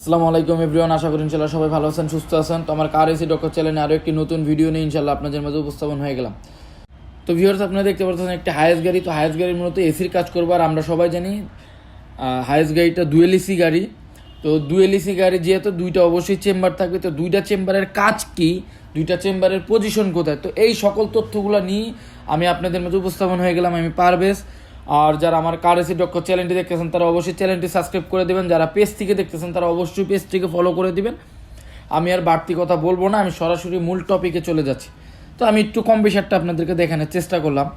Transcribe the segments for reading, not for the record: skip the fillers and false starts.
আসসালামু আলাইকুম এভরিওয়ান, আশা করি ইনশাল্লাহ সবাই ভালো আছেন, সুস্থ আছেন। তো আমার কার এসি ডক্টর চ্যানেলে আরও একটি নতুন ভিডিও নিয়ে ইনশাল্লাহ আপনাদের মাঝে উপস্থাপন হয়ে গেলাম। তো ভিউয়ার্স, আপনারা দেখতে পাচ্ছেন একটা হায়েস্ট গাড়ি। তো হায়েস্ট গাড়ির মূলত এসির কাজ করবো, আর আমরা সবাই জানি হায়েস্ট গাড়িটা ডুয়েল এসি গাড়ি। তো ডুয়েল এসি গাড়ি যেহেতু দুইটা অবশ্যই চেম্বার থাকবে, তো দুইটা চেম্বারের কাজ কি, দুইটা চেম্বারের পজিশন কোথায়, তো এই সকল তথ্যগুলো নিয়ে আমি আপনাদের মাঝে উপস্থাপন হয়ে গেলাম। আমি পারভেজ। আর যারা আমার কার এসি ডক্টর চ্যানেলটি দেখতেছেন তারা অবশ্যই চ্যানেলটি সাবস্ক্রাইব করে দেবেন, যারা পেজ থেকে দেখতেছেন তারা অবশ্যই পেজটিকে ফলো করে দিবেন। আমি আর বাড়তি কথা বলবো না, আমি সরাসরি মূল টপিকে চলে যাচ্ছি। তো আমি একটু কম বেশারটা আপনাদেরকে দেখানোর চেষ্টা করলাম।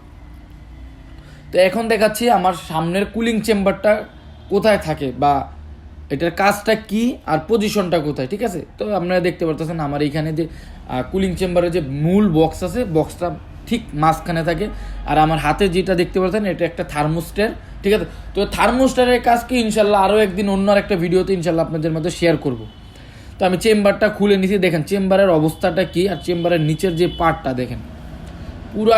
তো এখন দেখাচ্ছি আমার সামনের কুলিং চেম্বারটা কোথায় থাকে, বা এটার কাজটা কি আর পজিশনটা কোথায়, ঠিক আছে। তো আপনারা দেখতে পারতেছেন আমার এইখানে যে কুলিং চেম্বারের যে মূল বক্স আছে, বক্সটা ঠিক মাঝখানে থাকে। আর আমার হাতে যেটা দেখতে পাচ্ছেন এটা একটা থার্মোস্টার, ঠিক আছে। তো থার্মোস্টারের কাজ কি ইনশাল্লাহ আরও একদিন অন্য একটা ভিডিওতে ইনশাল্লাহ আপনাদের মধ্যে শেয়ার করব। তো আমি চেম্বারটা খুলে নিছি, দেখেন চেম্বারের অবস্থাটা কি, আর চেম্বারের নিচের যে পার্টটা দেখেন পুরা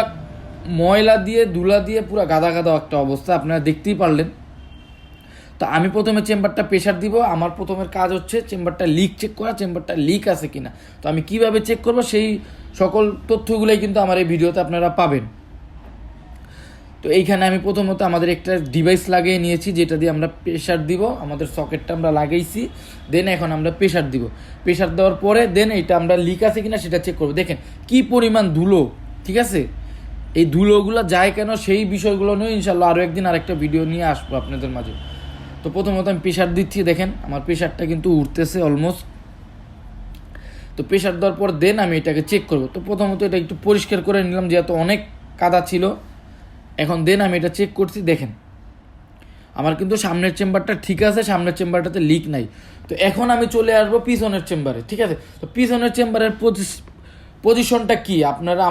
ময়লা দিয়ে ধুলা দিয়ে পুরা গাদা গাদা একটা অবস্থা, আপনারা দেখতেই পারলেন। তো আমি প্রথমে চেম্বারটা প্রেশার দিব। আমার প্রথমের কাজ হচ্ছে চেম্বারটা লিক চেক করা, চেম্বারটা লিক আছে কিনা। তো আমি কিভাবে চেক করব সেই সকল তথ্যগুলোই কিন্তু আমার এই ভিডিওতে আপনারা পাবেন। তো এইখানে আমি প্রথমত আমাদের একটা ডিভাইস লাগিয়ে নিয়েছি, যেটা দিয়ে আমরা প্রেশার দিব। আমাদের সকেটটা আমরা লাগাইছি, দেন এখন আমরা প্রেশার দিব। প্রেশার দেওয়ার পরে দেন এটা আমরা লিক আছে কিনা সেটা চেক করবো। দেখেন কি পরিমাণ ধুলো, ঠিক আছে। এই ধুলোগুলো যায় কেন, সেই বিষয়গুলো নিয়ে ইনশাল্লাহ আরও একদিন আরেকটা ভিডিও নিয়ে আসবো আপনাদের মাঝে। তো প্রথমত আমি প্রেশার দিচ্ছি, দেখেন আমার প্রেশারটা কিন্তু উঠতেছে অলমোস্ট। তো প্রেশার দেওয়ার পর দেন আমি এটাকে চেক করব। তো প্রথমত এটা একটু পরিষ্কার করে নিলাম, যেহেতু অনেক কাদা ছিল। এখন দেন আমি এটা চেক করছি, দেখেন আমার কিন্তু সামনের চেম্বারটা ঠিক আছে, সামনের চেম্বারটাতে লিক নাই। তো এখন আমি চলে আসবো পিছনের চেম্বারে, ঠিক আছে। তো পিছনের চেম্বারের পজিশনটা কি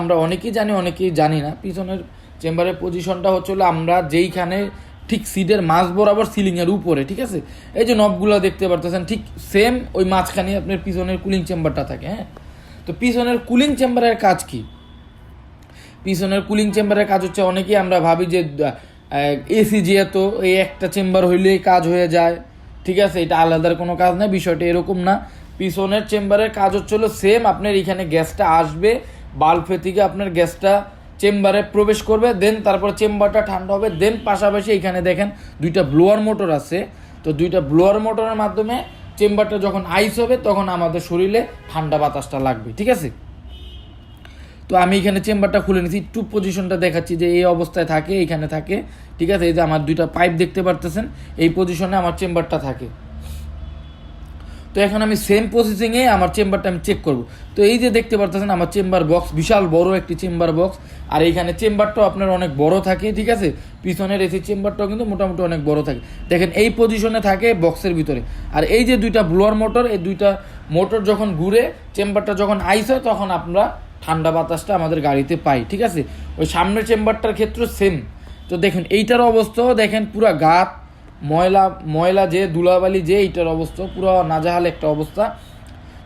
আমরা অনেকেই জানি, অনেকেই জানি না। পিছনের চেম্বারের পজিশনটা হচ্ছে আমরা যেইখানে ঠিক সিটের মাঝ বরাবর সিলিংয়ের উপরে, ঠিক আছে। এই যে নবগুলো দেখতে পারতেছেন ঠিক সেম ওই মাঝখানে আপনার পিছনের কুলিং চেম্বারটা থাকে। হ্যাঁ, তো পিছনের কুলিং চেম্বারের কাজ কি? পিছনের কুলিং চেম্বারের কাজ হচ্ছে, অনেকেই আমরা ভাবি যে এসি যেহেতু এই একটা চেম্বার হইলেই কাজ হয়ে যায়, ঠিক আছে, এটা আলাদার কোনো কাজ নাই। বিষয়টা এরকম না। পিছনের চেম্বারের কাজ হচ্ছে সেম, আপনার এখানে গ্যাসটা আসবে বাল্বে থেকে, আপনার গ্যাসটা চেম্বারে প্রবেশ করবে, দেন তারপর চেম্বারটা ঠান্ডা হবে। দেন পাশাপাশি এখানে দেখেন দুইটা ব্লোয়ার মোটর আছে। তো দুইটা ব্লোয়ার মোটরের মাধ্যমে চেম্বারটা যখন আইস হবে তখন আমাদের শরীরে ঠান্ডা বাতাসটা লাগবে, ঠিক আছে। তো আমি এখানে চেম্বারটা খুলে নিয়েছি, একটু পজিশনটা দেখাচ্ছি যে এই অবস্থায় থাকে, এইখানে থাকে, ঠিক আছে। এই যে আমার দুইটা পাইপ দেখতে পারতেছেন, এই পজিশনে আমার চেম্বারটা থাকে। তো এখন আমি সেম প্রসেসিংয়ে আমার চেম্বারটা আমি চেক করব। তো এই যে দেখতে পারতেছেন আমার চেম্বার বক্স, বিশাল বড় একটি চেম্বার বক্স। আর এইখানে চেম্বারটাও আপনার অনেক বড় থাকে, ঠিক আছে। পিছনের এসি চেম্বারটাও কিন্তু মোটামুটি অনেক বড় থাকে। দেখেন এই পজিশনে থাকে বক্সের ভিতরে। আর এই যে দুইটা ব্লোয়ার মোটর, এই দুইটা মোটর যখন ঘুরে চেম্বারটা যখন আইস হয় তখন আমরা ঠান্ডা বাতাসটা আমাদের গাড়িতে পাই, ঠিক আছে। ওই সামনের চেম্বারটার ক্ষেত্রে সেম। তো দেখেন এইটার অবস্থাও দেখেন পুরা গাত ময়লা ময়লা যে ধুলাবালি যে এইটার অবস্থা পুরো নাজাহাল একটা অবস্থা।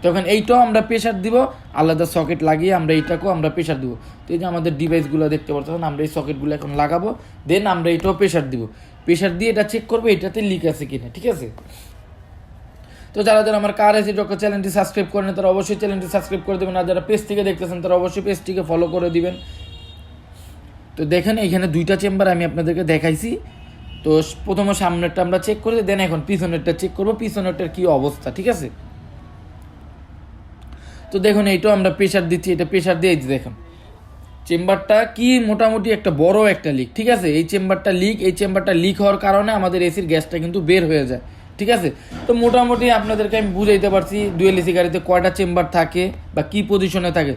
তখন এইটাও আমরা প্রেশার দিব, আলাদা সকেট লাগিয়ে আমরা এইটাকেও আমরা প্রেশার দিব। তো এই যে আমাদের ডিভাইসগুলো দেখতে পাচ্ছেন, আমরা এই সকেটগুলো এখন লাগাবো, দেন আমরা এইটাও প্রেশার দিব। প্রেশার দিয়ে এটা চেক করবো এটাতে লিক আছে কিনা, ঠিক আছে। তো যারা যারা আমার কার এসি ডক্টর চ্যানেলটি সাবস্ক্রাইব করেন তারা অবশ্যই চ্যানেলটি সাবস্ক্রাইব করে দেবেন, আর যারা পেজ থেকে দেখতেছেন তারা অবশ্যই পেজটিকে ফলো করে দিবেন। তো দেখেন এখানে দুইটা চেম্বার আমি আপনাদেরকে দেখাইছি। তো প্রথমে সামনেরটা আমরা চেক করে দেন এখন পিছনেরটা চেক করবো, পিছনেরটার কি অবস্থা, ঠিক আছে। তো দেখুন এইটাও আমরা প্রেশার দিচ্ছি, এটা প্রেশার দিয়ে দেখুন চেম্বারটা কি মোটামুটি একটা বড় একটা লিক, ঠিক আছে। এই চেম্বারটা লিক, এই চেম্বারটা লিক হওয়ার কারণে আমাদের এসির গ্যাসটা কিন্তু বের হয়ে যায়, ঠিক আছে। তো মোটামুটি আপনাদেরকে আমি বুঝাইতে পারছি ডুয়েল এসি গাড়িতে কয়টা চেম্বার থাকে বা কি পজিশনে থাকে।